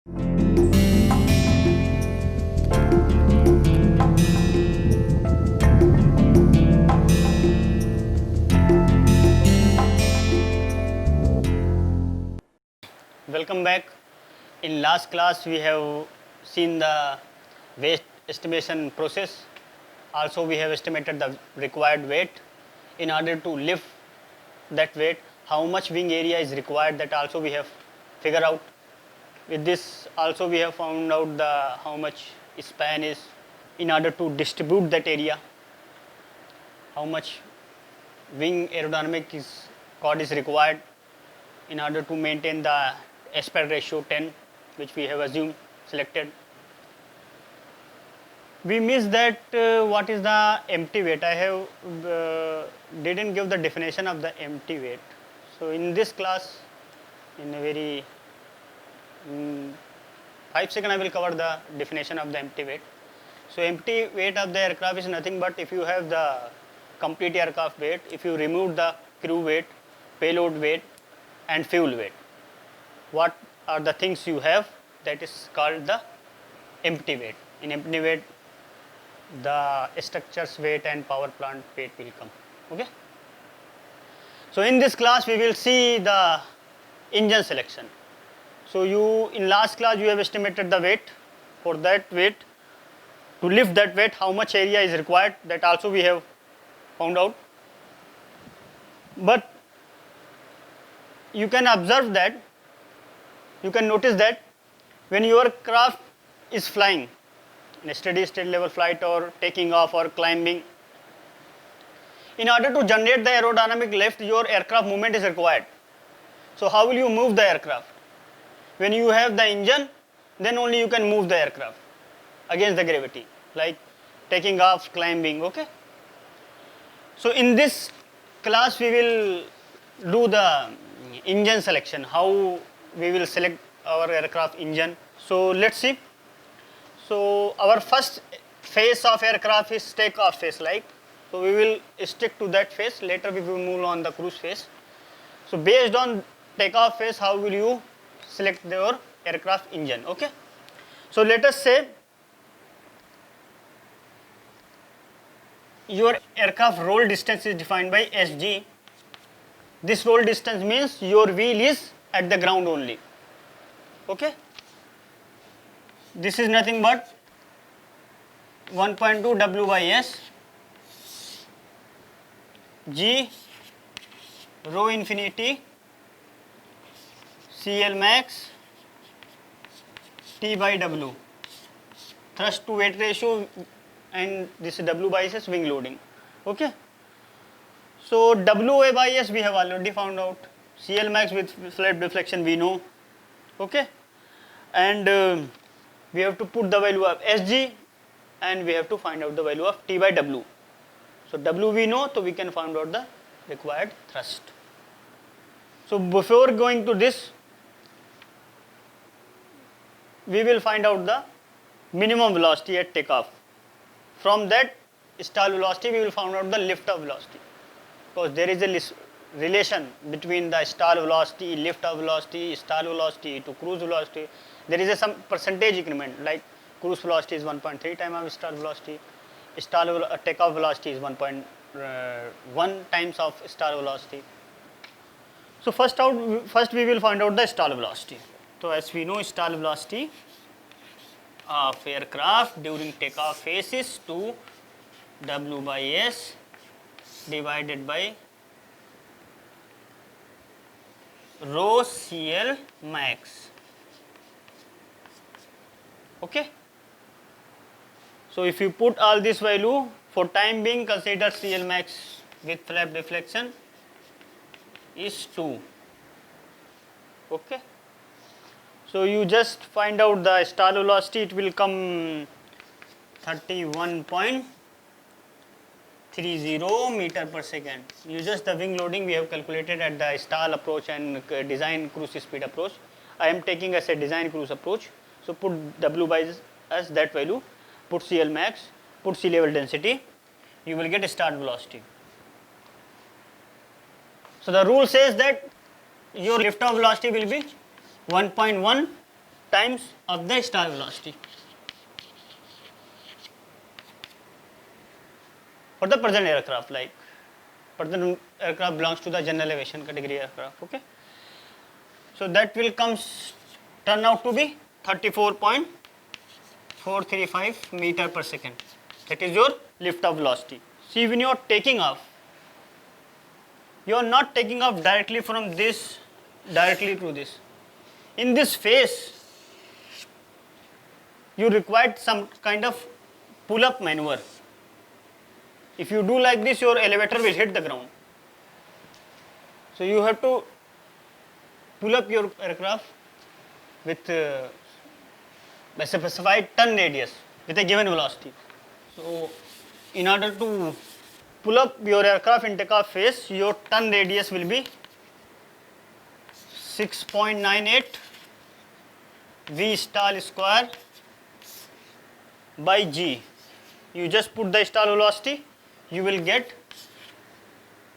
Welcome back. In last class we have seen the weight estimation process. Also we have estimated the required weight. In order to lift that weight, how much wing area is required, that also we have figured out. With this also we have found out the how much span is in order to distribute that area, how much wing aerodynamic chord is required in order to maintain the aspect ratio 10, which we have assumed selected. We missed that what is the empty weight. I have didn't give the definition of the empty weight. So in this class, in a very 5 seconds I will cover the definition of the empty weight. So empty weight of the aircraft is nothing but if you have the complete aircraft weight, if you remove the crew weight, payload weight and fuel weight, what are the things you have, that is called the empty weight. In empty weight, the structures weight and power plant weight will come. Okay. So in this class we will see the engine selection. So you in last class you have estimated the weight. For that weight, to lift that weight, how much area is required, that also we have found out. But you can observe that, you can notice that when your craft is flying in a steady state level flight or taking off or climbing, in order to generate the aerodynamic lift, your aircraft movement is required. So how will you move the aircraft? When you have the engine, then only you can move the aircraft against the gravity, like taking off, climbing. Okay. So in this class we will do the engine selection, how we will select our aircraft engine. So let's see. So our first phase of aircraft is takeoff phase, like, so we will stick to that phase. Later we will move on the cruise phase. So based on takeoff phase, how will you select your aircraft engine? Okay. So let us say your aircraft roll distance is defined by SG. This roll distance means your wheel is at the ground only. Okay. This is nothing but 1.2 W by S G rho infinity CL max T by W, thrust to weight ratio, and this is W by S wing loading. Okay. So WA by S we have already found out. CL max with flap deflection we know. Okay. And we have to put the value of SG and we have to find out the value of T by W. So W we know, so we can find out the required thrust. So before going to this, we will find out the minimum velocity at takeoff. From that stall velocity we will find out the lift-off velocity, because there is a relation between the stall velocity, lift-off velocity, stall velocity to cruise velocity. There is some percentage increment, like cruise velocity is 1.3 times of stall velocity, takeoff velocity is 1.1 times of stall velocity. So first we will find out the stall velocity. So as we know, stall velocity of aircraft during takeoff phase is 2 W by S divided by rho CL max. Okay. So if you put all this value, for time being consider CL max with flap deflection is 2. Okay. So you just find out the stall velocity, it will come 31.30 meter per second. Use just the wing loading we have calculated at the stall approach and design cruise speed approach. I am taking as a design cruise approach. So put W by as that value, put CL max, put sea level density, you will get a start velocity. So the rule says that your lift-off velocity will be 1.1 times of the stall velocity. For the present aircraft, like present aircraft belongs to the general aviation category aircraft. Okay, so that will turn out to be 34.435 meter per second. That is your lift off velocity. See, when you are taking off, you are not taking off directly from this directly to this. In this phase, you require some kind of pull up maneuver. If you do like this, your elevator will hit the ground. So you have to pull up your aircraft with a specified turn radius with a given velocity. So in order to pull up your aircraft in takeoff phase, your turn radius will be 6.98 V stall square by G. You just put the stall velocity, you will get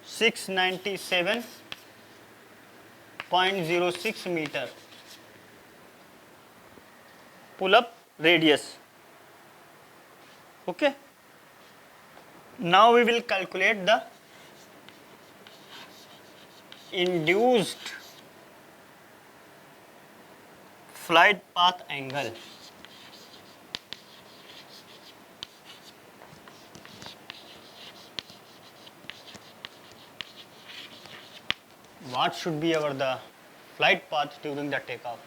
697.06 meter pull up radius. Okay. Now we will calculate the induced flight path angle. What should be the flight path during the takeoff?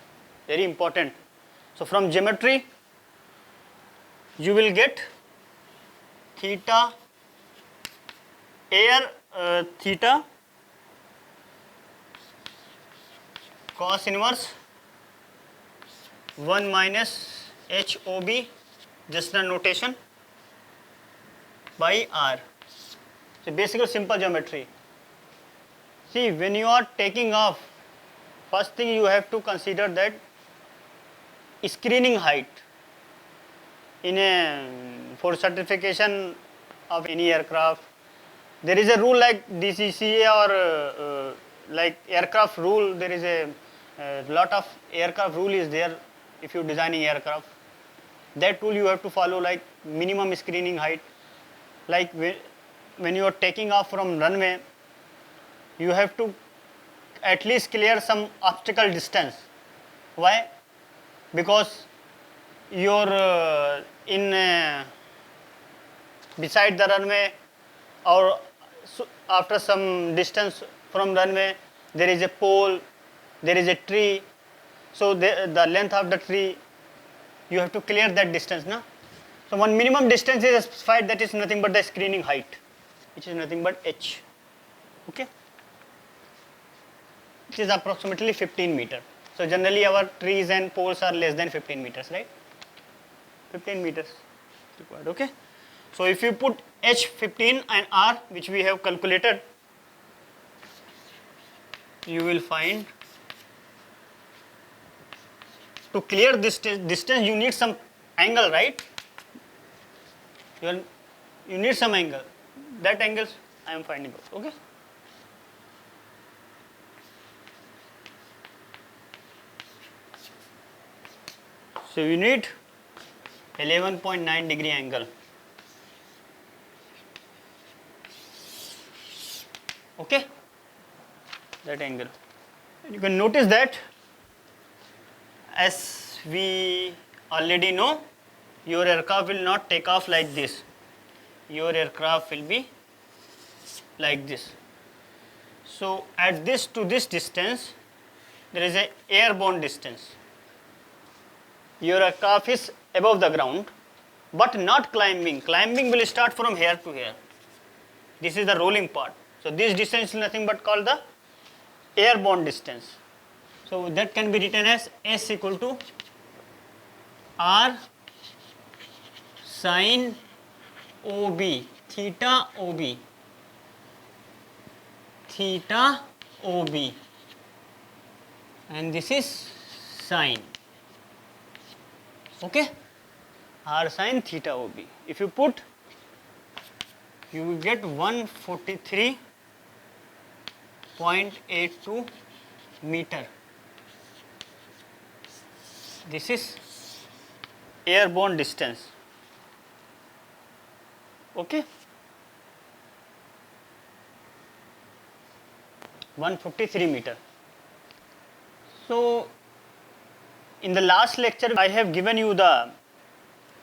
Very important. So from geometry, you will get theta theta cos inverse 1 minus HOB, just the notation, by R. So basically simple geometry. See, when you are taking off, first thing you have to consider that screening height. For certification of any aircraft, there is a rule like DCCA or like aircraft rule. There is a lot of aircraft rule is there. If you are designing aircraft, that rule you have to follow, like minimum screening height. Like when you are taking off from runway, you have to at least clear some obstacle distance. Why? Because you're beside the runway, or after some distance from runway, there is a pole, there is a tree. So the length of the tree, you have to clear that distance, no? So one minimum distance is specified, that is nothing but the screening height, which is nothing but h. Okay. It is approximately 15 meter. So generally our trees and poles are less than 15 meters, right? 15 meters required. Okay. So if you put h 15 and r, which we have calculated, you will find to clear this distance you need some angle, right? You need some angle. That angles I am finding out. Okay. So you need 11.9 degree angle. Okay, that angle. And you can notice that, as we already know, your aircraft will not take off like this. Your aircraft will be like this. So at this to this distance, there is a airborne distance. Your aircraft is above the ground, but not climbing. Climbing will start from here to here. This is the rolling part. So this distance is nothing but called the airborne distance. So that can be written as S equal to R sin OB, theta OB, theta OB, and this is sine. Okay, R sin theta OB. If you put, you will get 143.82 meter. This is airborne distance. Okay. 153 meter. So in the last lecture I have given you the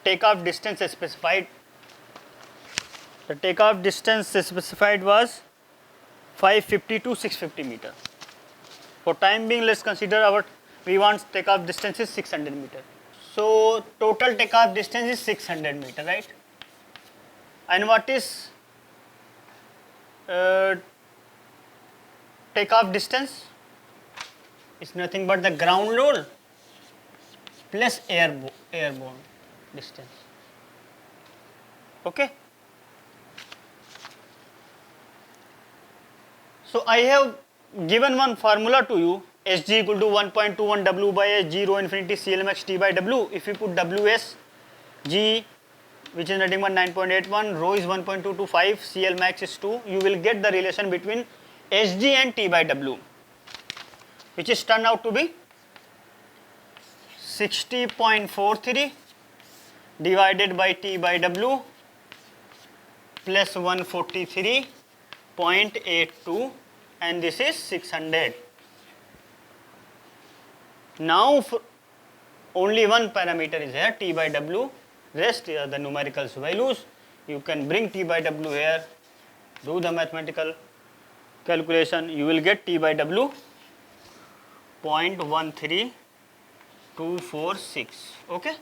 takeoff distance specified. The takeoff distance specified was 550 to 650 meter. For time being, let's consider we want takeoff distance is 600 meter. So total takeoff distance is 600 meter, right? And what is takeoff distance? It's nothing but the ground load plus airborne distance. Okay. So I have given one formula to you, Sg equal to 1.21 W by S G rho infinity CLmax T by W. If you put Ws, G which is nothing but 9.81, rho is 1.225, CLmax is 2, you will get the relation between Sg and T by W, which is turned out to be 60.43 divided by T by W plus 143.82, and this is 600. Now only one parameter is here, T by W, rest are the numerical values. You can bring T by W here, do the mathematical calculation, you will get T by W 0.13246. Okay,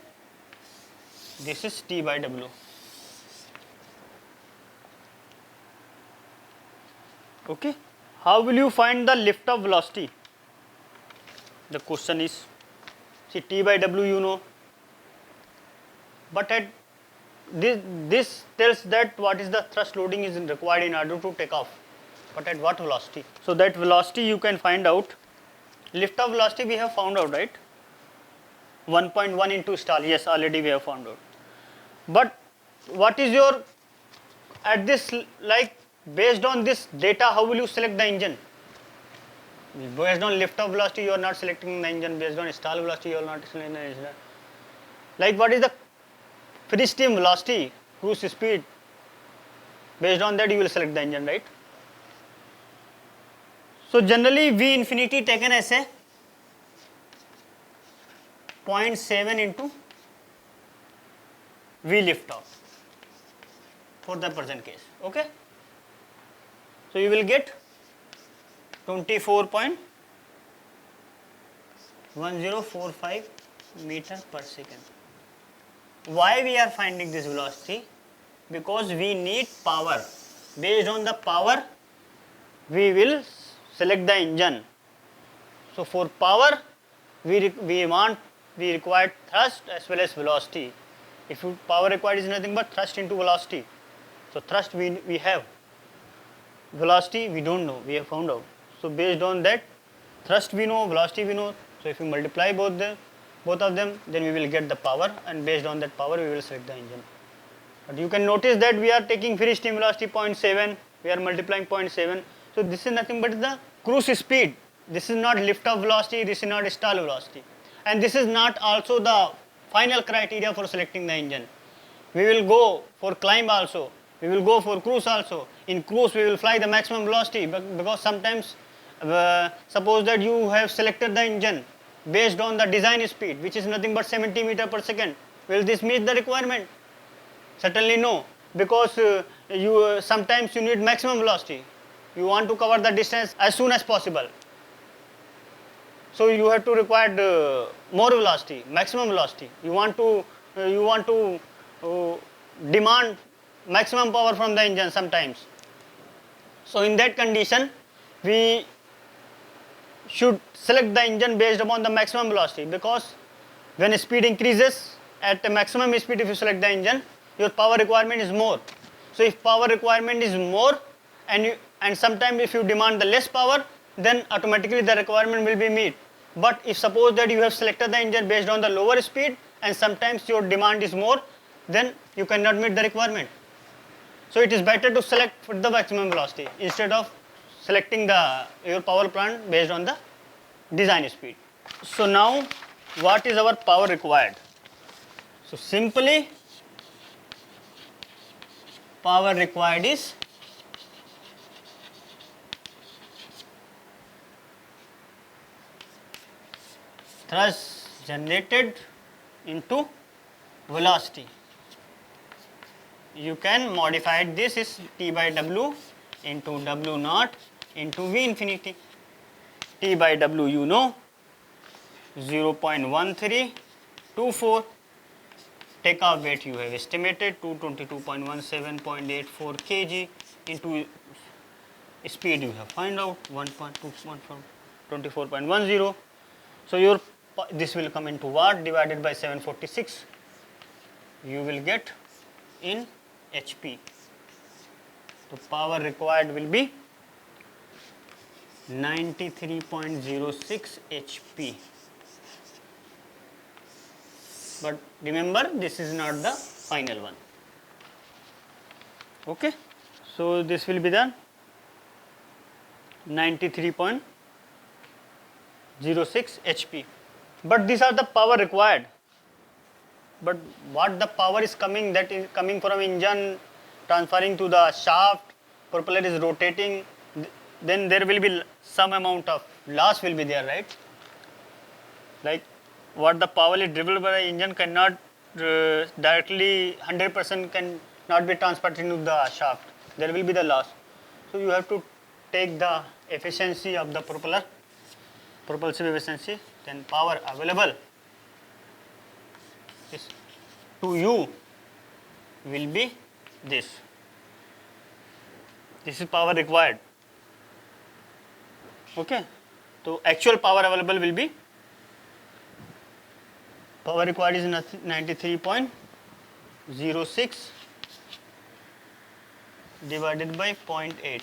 this is T by W. Okay, how will you find the lift off velocity? The question is, see, T by W you know, but at this tells that what is the thrust loading is required in order to take off, but at what velocity? So that velocity you can find out. Lift off velocity we have found out, right? 1.1 into stall, yes, already we have found out. But what is your, at this, like based on this data, how will you select the engine? Based on lift off velocity you are not selecting the engine, based on stall velocity you are not selecting the engine. Like what is the free stream velocity, cruise speed, based on that you will select the engine, right? So generally V infinity taken as a 0.7 into V lift off for the present case. Okay. So you will get 24.1045 meter per second. Why we are finding this velocity? Because we need power. Based on the power, we will select the engine. So for power, we require thrust as well as velocity. If power required is nothing but thrust into velocity. So thrust we have, velocity we don't know, we have found out. So based on that, thrust we know, velocity we know. So if you multiply both of them, then we will get the power, and based on that power we will select the engine. But you can notice that we are taking free stream velocity 0.7, we are multiplying 0.7. So this is nothing but the cruise speed. This is not lift off velocity, this is not stall velocity. And this is not also the final criteria for selecting the engine. We will go for climb also, we will go for cruise also. In cruise we will fly the maximum velocity, because sometimes suppose that you have selected the engine based on the design speed, which is nothing but 70 meter per second. Will this meet the requirement? Certainly no, because sometimes you need maximum velocity. You want to cover the distance as soon as possible. So you have to require more velocity, maximum velocity. You want to demand maximum power from the engine sometimes. So in that condition, we should select the engine based upon the maximum velocity, because when speed increases at the maximum speed, if you select the engine, your power requirement is more. So if power requirement is more, and sometimes if you demand the less power, then automatically the requirement will be met. But if suppose that you have selected the engine based on the lower speed and sometimes your demand is more, then you cannot meet the requirement. So it is better to select for the maximum velocity instead of selecting your power plant based on the design speed. So now what is our power required? So simply power required is thrust generated into velocity. You can modify this is T by W into W naught into V infinity. T by W you know 0.1324. Takeoff weight you have estimated 222.17.84 kg into speed you have find out 1.24.10. So your this will come into watt divided by 746. You will get in HP. So power required will be 93.06 HP. But remember, this is not the final one. Okay, so this will be the 93.06 HP. But these are the power required. But what the power is coming, that is coming from engine, transferring to the shaft, propeller is rotating, then there will be some amount of loss will be there, right? Like what the power is driven by the engine cannot directly 100% cannot be transferred into the shaft. There will be the loss. So you have to take the efficiency of the propeller, propulsive efficiency, then power available is to you will be this. This is power required. Okay. So actual power available will be power required is 93.06 divided by 0.8.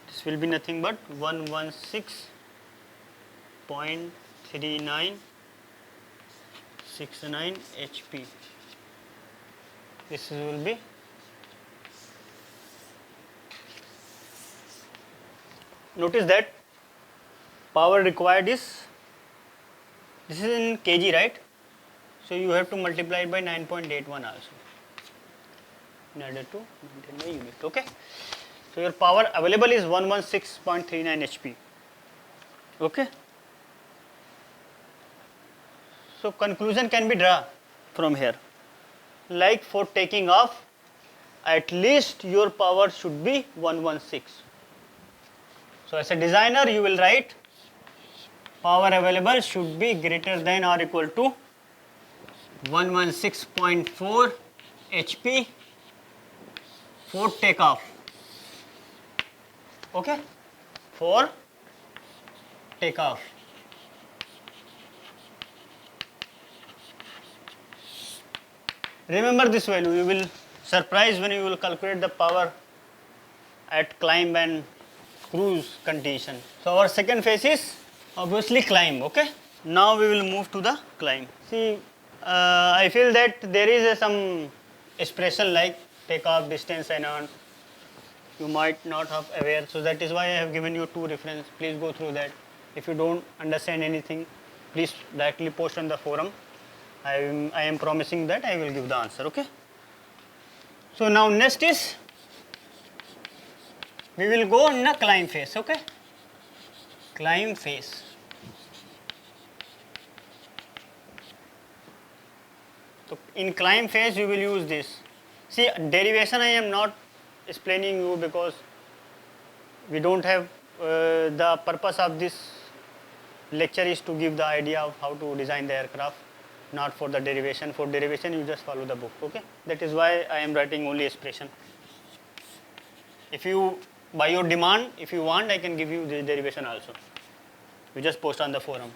This will be nothing but 116.3969 HP. This will be notice that power required is this is in kg, right? So you have to multiply it by 9.81 also in order to maintain the unit. Okay. So your power available is 116.39 HP. Okay. So conclusion can be drawn from here. Like for taking off, at least your power should be 116. So as a designer, you will write power available should be greater than or equal to 116.4 HP for takeoff. Okay, for takeoff. Remember this value, you will surprise when you will calculate the power at climb and cruise condition. So our second phase is obviously climb. Okay, now we will move to the climb. See, I feel that there is some expression like takeoff distance and on. You might not have aware, so that is why I have given you two reference. Please go through that. If you don't understand anything, please directly post on the forum. I am promising that I will give the answer. Okay. So now next is we will go in a climb phase. Okay. Climb phase. So in climb phase you will use this. See, derivation I am not explaining you because we don't have the purpose of this lecture is to give the idea of how to design the aircraft, not for the derivation. For derivation you just follow the book. Okay, that is why I am writing only expression. If you by your demand, if you want, I can give you the derivation also. You just post on the forum.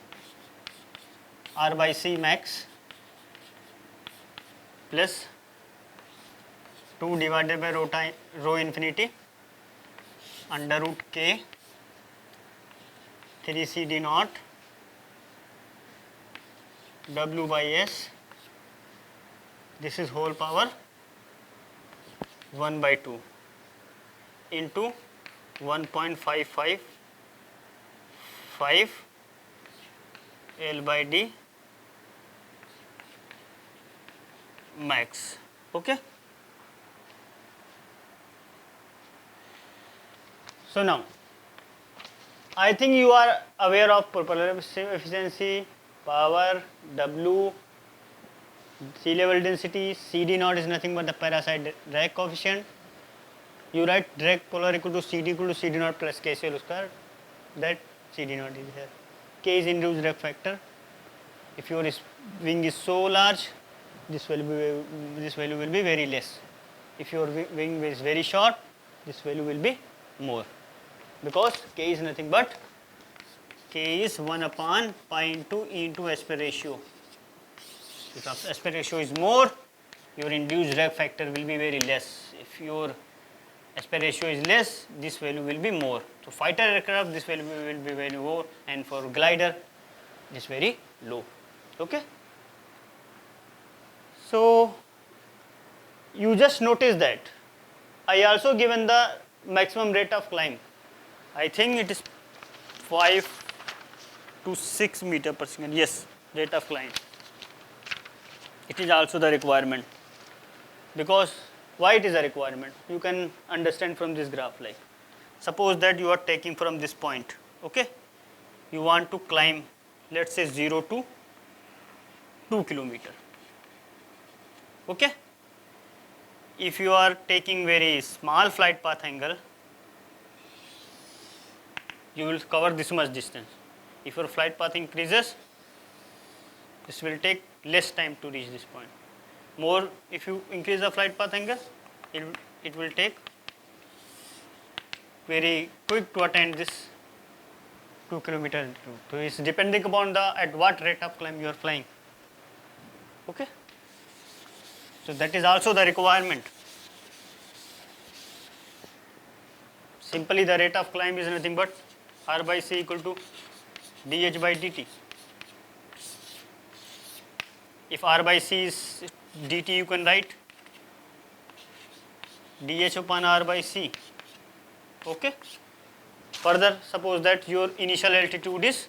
R by C max plus 2 divided by rho infinity under root k 3 CD naught W by S, this is whole power 1 by 2 into 1.555 L by D max. Okay. So now, I think you are aware of propeller efficiency, power, W, sea level density. CD naught is nothing but the parasite drag coefficient. You write drag polar equal to CD naught plus K whole square. That CD naught is here. K is induced drag factor. If your wing is so large, this value will be very less. If your wing is very short, this value will be more, because K is nothing but K is 1 upon pi into E into aspect ratio. If aspect ratio is more, your induced drag factor will be very less. If your aspect ratio is less, this value will be more. So fighter aircraft, this value will be very low, and for glider, this very low. Okay. So you just notice that I also given the maximum rate of climb. I think it is 5 to 6 meter per second. Yes, rate of climb. It is also the requirement. Because why it is a requirement? You can understand from this graph. Like, suppose that you are taking from this point. Okay, you want to climb, let's say 0 to 2 kilometer. Okay. If you are taking very small flight path angle, you will cover this much distance. If your flight path increases, this will take less time to reach this point. More, if you increase the flight path angle, it will take very quick to attain this 2 kilometer. So it's depending upon the at what rate of climb you are flying. Okay. So that is also the requirement. Simply the rate of climb is nothing but R by C equal to dH by dt. If R by C is dt, you can write dH upon R by C. Okay. Further, suppose that your initial altitude is,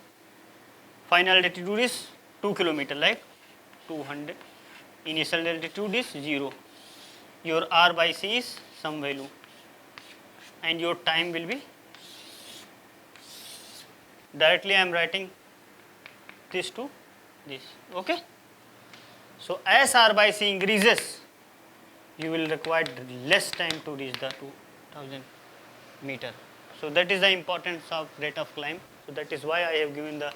final altitude is 2 kilometer, like 200. Initial altitude is 0. Your R by C is some value, and your time will be, directly I am writing this to this. Okay. So as R by C increases, you will require less time to reach the 2000 meter. So that is the importance of rate of climb. So that is why I have given the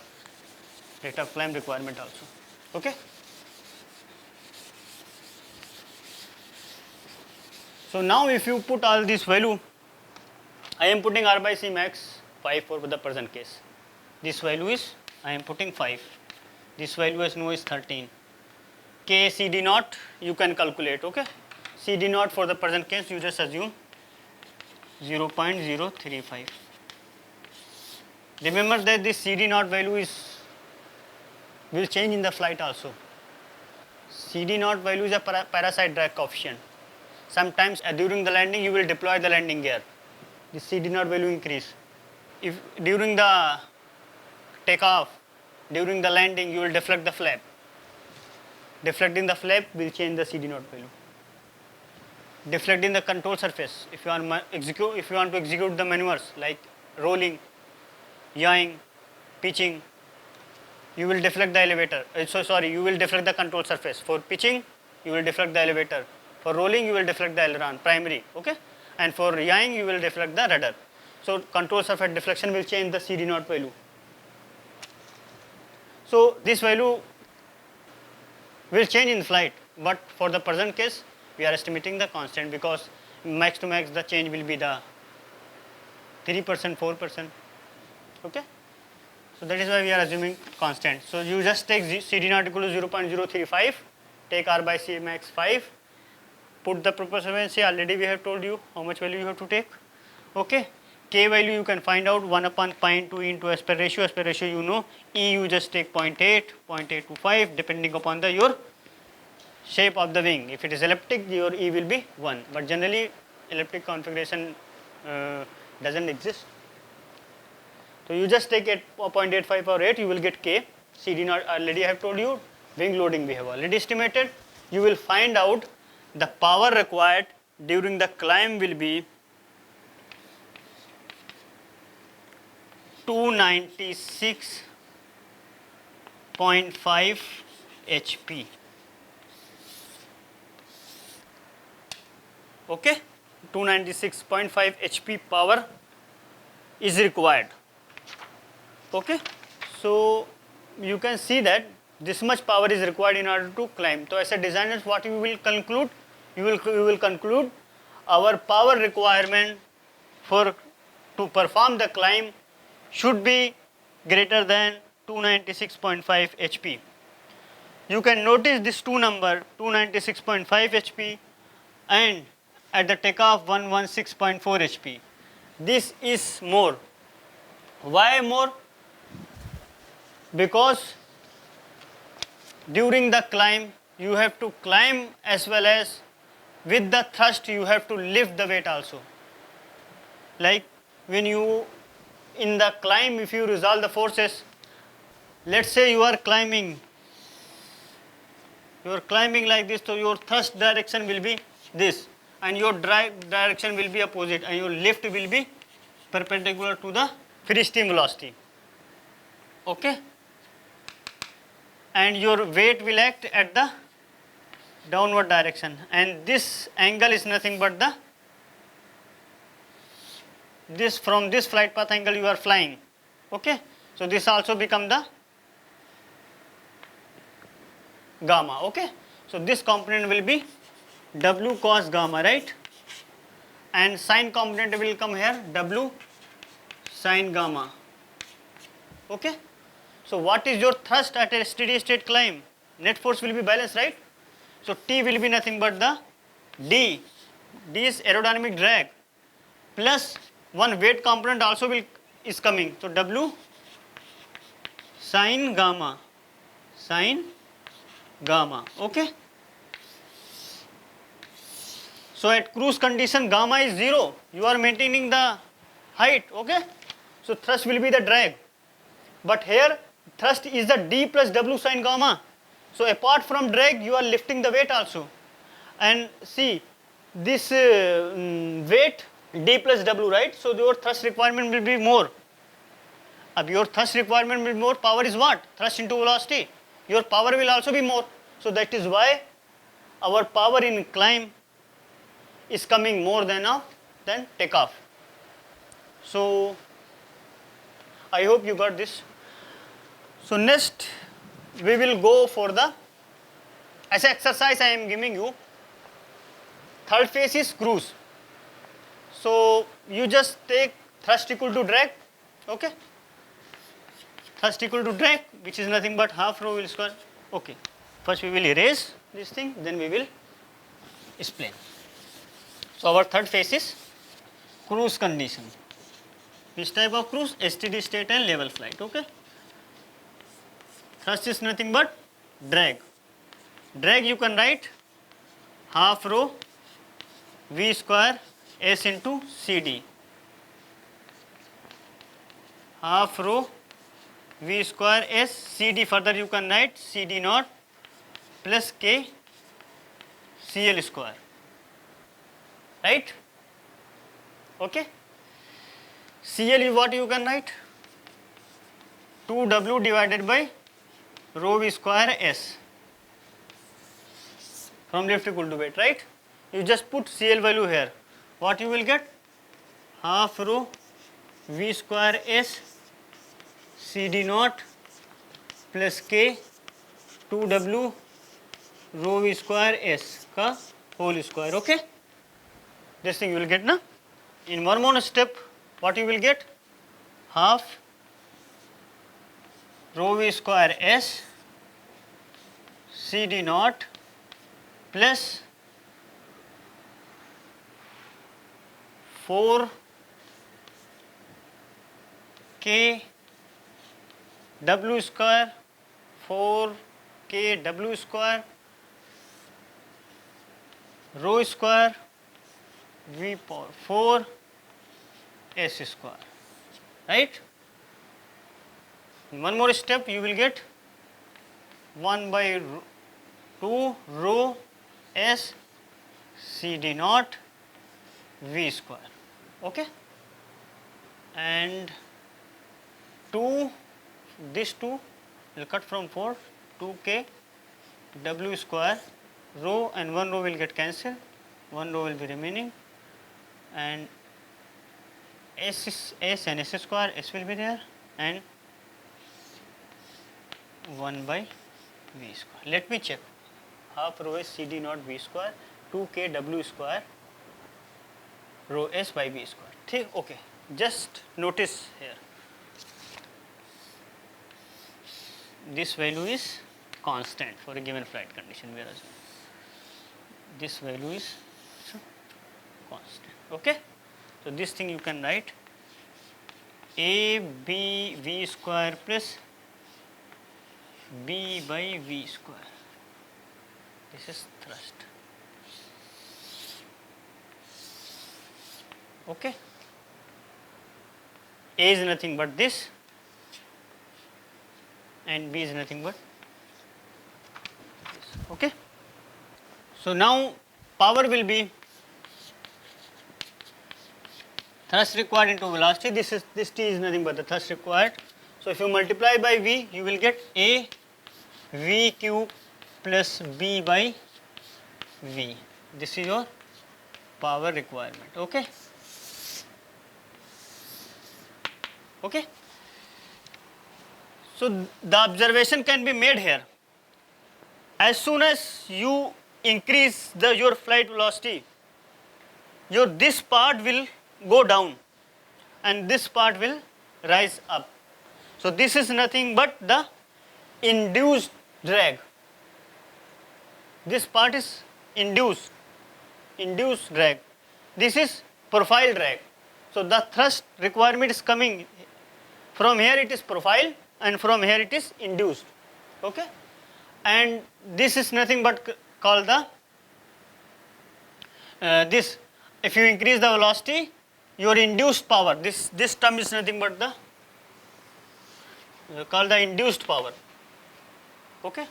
rate of climb requirement also. Okay. So now if you put all this value, I am putting R by C max 5 for the present case. This value is, I am putting 5. This value as no is 13. K CD naught you can calculate. Okay. CD naught for the present case you just assume 0.035. Remember that this CD naught value will change in the flight also. CD naught value is a parasite drag coefficient. Sometimes during the landing you will deploy the landing gear. The CD naught value increase. If during the takeoff, during the landing you will deflect the flap. Deflecting the flap will change the CD naught value. Deflecting the control surface, if you want to execute the maneuvers like rolling, yawing, pitching, you will deflect the elevator. You will deflect the control surface. For pitching, you will deflect the elevator. For rolling, you will deflect the aileron, primary. Okay, and for yawing, you will deflect the rudder. So control surface deflection will change the CD naught value. So this value will change in flight, but for the present case, we are estimating the constant, because max to max the change will be the 3%, 4%. Okay. So that is why we are assuming constant. So you just take CD naught equal to 0.035, take R by C max 5, put the propulsion efficiency, already we have told you how much value you have to take. Okay. K value you can find out 1 upon pi into E into aspect ratio you know, E you just take 0.8, 0.825 depending upon the your shape of the wing. If it is elliptic, your E will be 1, but generally elliptic configuration doesn't exist. So you just take it 0.85 or 8, you will get K. CD naught already I have told you, wing loading we have already estimated. You will find out the power required during the climb will be 296.5 HP. Okay, 296.5 HP power is required. Okay, so you can see that this much power is required in order to climb. So as a designer, what you will conclude? You will conclude our power requirement to perform the climb should be greater than 296.5 HP. You can notice this two number 296.5 HP and at the takeoff 116.4 HP. This is more. Why more? Because during the climb you have to climb as well as with the thrust you have to lift the weight also. Like when you in the climb, if you resolve the forces, let's say you are climbing like this, so your thrust direction will be this and your drag direction will be opposite and your lift will be perpendicular to the free stream velocity. Okay, and your weight will act at the downward direction, and this angle is nothing but from this flight path angle you are flying. Okay, so this also become the gamma. Okay, so this component will be W cos gamma, right? And sine component will come here, W sine gamma. Okay, so what is your thrust at a steady state climb? Net force will be balanced, right? So T will be nothing but the D is aerodynamic drag plus one weight component also is coming. So W sine gamma. Okay. So at cruise condition gamma is 0. You are maintaining the height. Okay. So thrust will be the drag. But here thrust is the D plus W sine gamma. So apart from drag you are lifting the weight also. And see this weight D plus W, right? So your thrust requirement will be more. Your thrust requirement will be more. Power is what? Thrust into velocity. Your power will also be more. So that is why our power in climb is coming more than takeoff. So I hope you got this. So next we will go for the as an exercise I am giving you. Third phase is cruise. So you just take thrust equal to drag. Okay, thrust equal to drag, which is nothing but half rho v square. Okay, first we will erase this thing, then we will explain. So our third phase is cruise condition. Which type of cruise? Steady state and level flight. Okay, thrust is nothing but drag. Drag you can write half rho v square S into CD. Half rho v square S CD, further you can write CD naught plus K CL square, right? Okay, CL is what you can write 2W divided by rho v square S from lift equal to weight, right? You just put CL value here. What you will get? Half rho v square S CD naught plus K 2W rho v square S का whole square. Okay, this thing you will get na. In one more step, what you will get? Half rho v square S CD naught plus 4 K W square 4 K W square rho square V power 4 S square, right? In one more step you will get 1 by 2 rho s CD naught V square, okay, and 2, this 2 will cut from 4, 2k W square rho and 1 rho will get cancelled, 1 rho will be remaining, and S is S and S square, S will be there, and 1 by V square. Let me check. Half rho S CD naught V square 2k W square rho S by V square. ठीक, okay. Just notice here. This value is constant for a given flight condition, whereas this value is constant. Okay. So this thing you can write A B V square plus B by V square. This is thrust. Okay. A is nothing but this, and B is nothing but this. Okay. So now power will be thrust required into velocity. This T is nothing but the thrust required. So if you multiply by V, you will get A V cube plus B by V. This is your power requirement. Okay. Okay. So the observation can be made here. As soon as you increase your flight velocity, this part will go down and this part will rise up. So this is nothing but the induced drag. This part is induced drag. This is profile drag. So the thrust requirement is coming from here, it is profile, and from here it is induced. Okay, and this is nothing but called the this. If you increase the velocity, your induced power. This term is nothing but the called the induced power. Okay,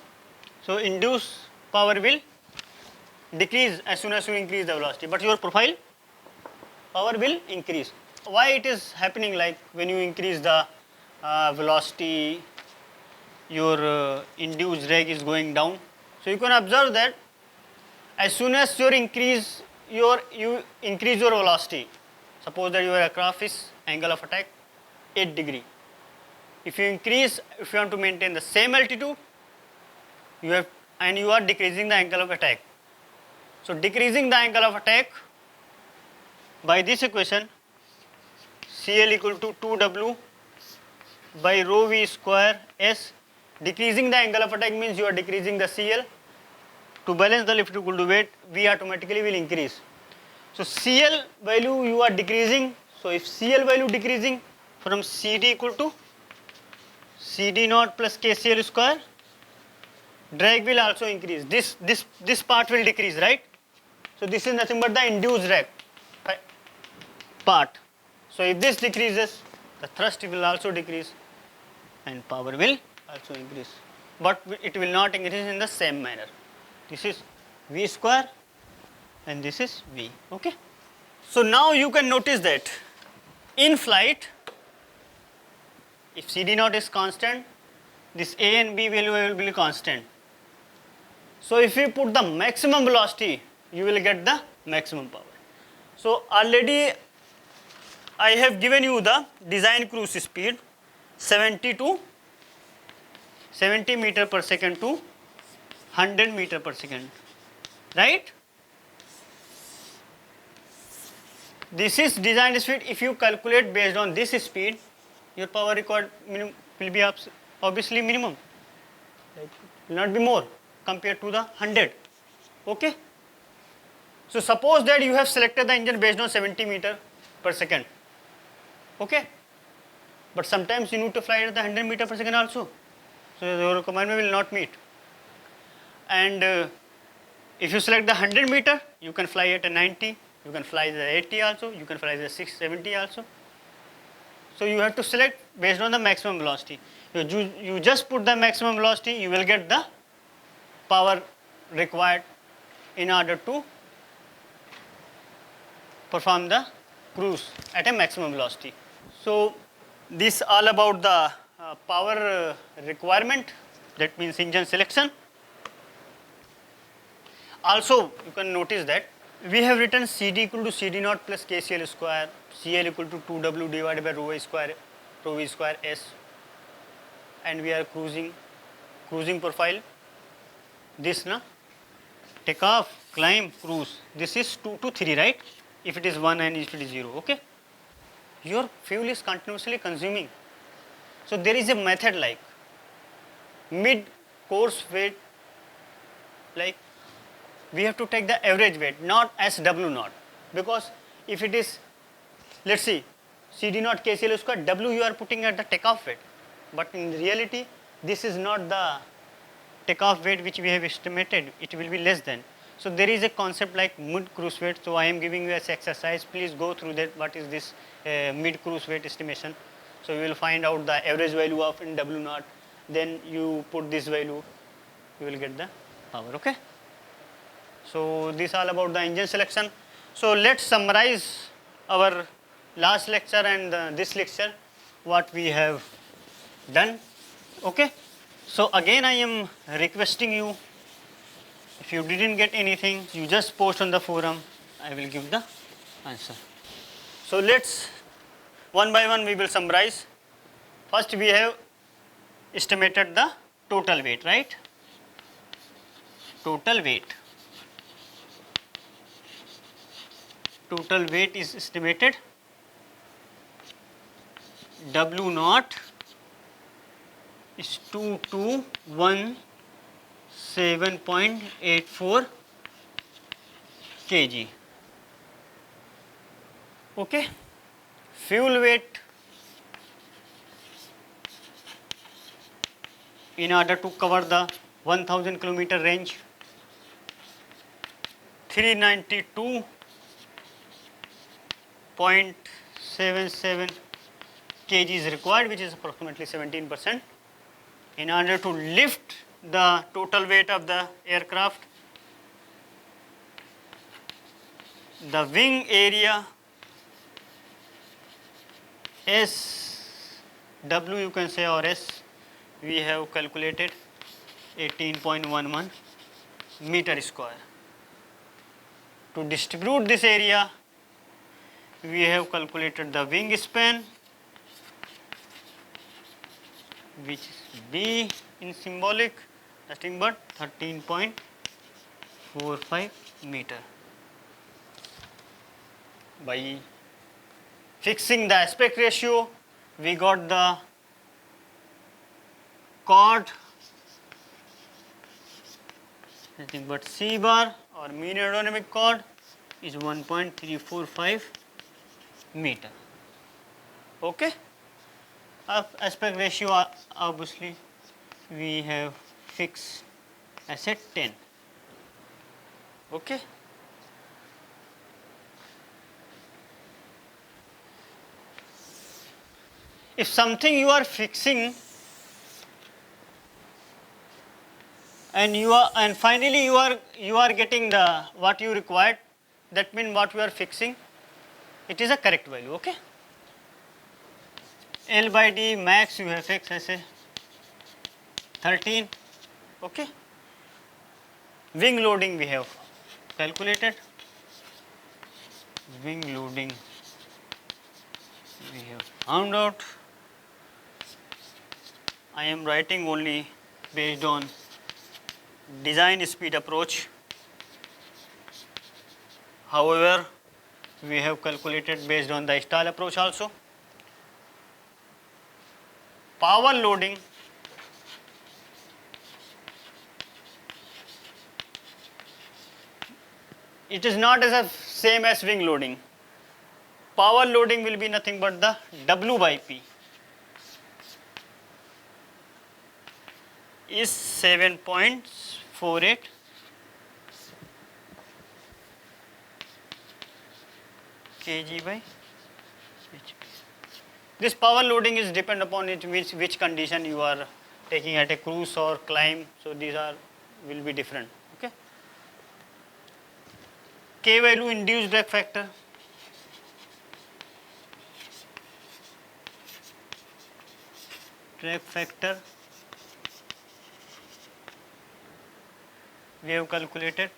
so induced power will decrease as soon as you increase the velocity, but your profile power will increase. Why it is happening? Like when you increase the velocity, your induced drag is going down. So you can observe that as soon as you increase your velocity, suppose that your aircraft is angle of attack 8 degree. If you want to maintain the same altitude, you are decreasing the angle of attack. So decreasing the angle of attack by this equation, CL equal to 2W by rho V square S. Decreasing the angle of attack means you are decreasing the CL. To balance the lift equal to weight, V automatically will increase. So CL value you are decreasing. So if CL value decreasing from CD equal to CD naught plus KCL square, drag will also increase. This part will decrease, right? So this is nothing but the induced drag part. So if this decreases, the thrust will also decrease and power will also increase, but it will not increase in the same manner. This is V square and this is V. Okay. So now you can notice that in flight, if CD naught is constant, this A and B value will be constant. So if you put the maximum velocity, you will get the maximum power. So already I have given you the design cruise speed 70 meter per second to 100 meter per second, right? This is design speed. If you calculate based on this speed, your power required will be obviously minimum. It will not be more compared to the 100. Okay. So suppose that you have selected the engine based on 70 meter per second. Okay. But sometimes you need to fly at the 100 meter per second also. So your requirement will not meet. And if you select the 100 meter, you can fly at a 90, you can fly the 80 also, you can fly the 670 also. So you have to select based on the maximum velocity. You just put the maximum velocity, you will get the power required in order to perform the cruise at a maximum velocity. So this all about the power requirement, that means engine selection. Also you can notice that we have written CD equal to CD naught plus KCL square, CL equal to 2W divided by rho V square S, and we are cruising profile. This na takeoff, climb, cruise. This is 2 to 3, right? If it is 1 and if it is 0, okay? Your fuel is continuously consuming. So there is a method like mid course weight, like we have to take the average weight, not as W naught, because if it is, let's see, CD naught KCL square, W you are putting at the takeoff weight, but in reality this is not the takeoff weight which we have estimated, it will be less than. So there is a concept like mid cruise weight. So I am giving you as exercise, please go through that, what is this mid cruise weight estimation. So you will find out the average value of in W naught, then you put this value, you will get the power, okay? So this all about the engine selection. So let's summarize our last lecture and this lecture, what we have done, okay? So again I am requesting you, if you didn't get anything, you just post on the forum, I will give the answer. So let's one by one we will summarize. First we have estimated the total weight, right? Total weight. Total weight is estimated. W naught is 2217.84 kg. Okay. Fuel weight, in order to cover the 1000 kilometer range, 392.77 kg is required, which is approximately 17%. In order to lift the total weight of the aircraft, the wing area SW you can say, or S, we have calculated 18.11 meter square. To distribute this area, we have calculated the wing span, which is B in symbolic, nothing but 13.45 meter. By fixing the aspect ratio, we got the chord, nothing but C bar or mean aerodynamic chord is 1.345 meter. Okay. Aspect ratio obviously we have fixed as at 10. Okay. If something you are fixing and finally you are getting the what you required, that means what you are fixing, it is a correct value, okay? L by D max you have fixed as a 13, okay? Wing loading we have calculated, wing loading we have found out. I am writing only based on design speed approach. However, we have calculated based on the stall approach also. Power loading, it is not as a same as wing loading. Power loading will be nothing but the W by P is 7.48 kg by HP. This power loading is depend upon it which condition you are taking at a cruise or climb. So these are will be different. Okay. K value induced drag factor. Drag factor we have calculated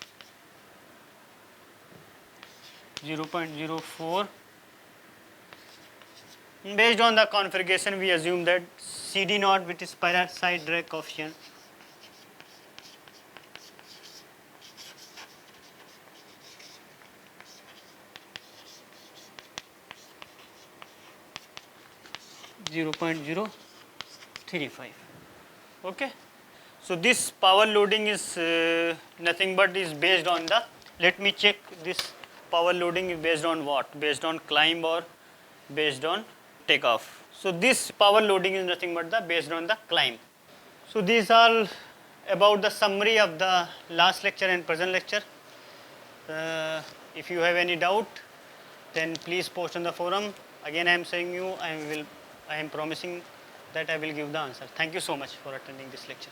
0.04. Based on the configuration, we assume that CD naught, which is parasite drag coefficient, zero point 0.035. Okay. So this power loading is nothing but is based on the. Let me check this power loading is based on what? Based on climb or based on takeoff. So this power loading is nothing but the based on the climb. So these are about the summary of the last lecture and present lecture. If you have any doubt, then please post on the forum. Again, I am saying you, I am promising that I will give the answer. Thank you so much for attending this lecture.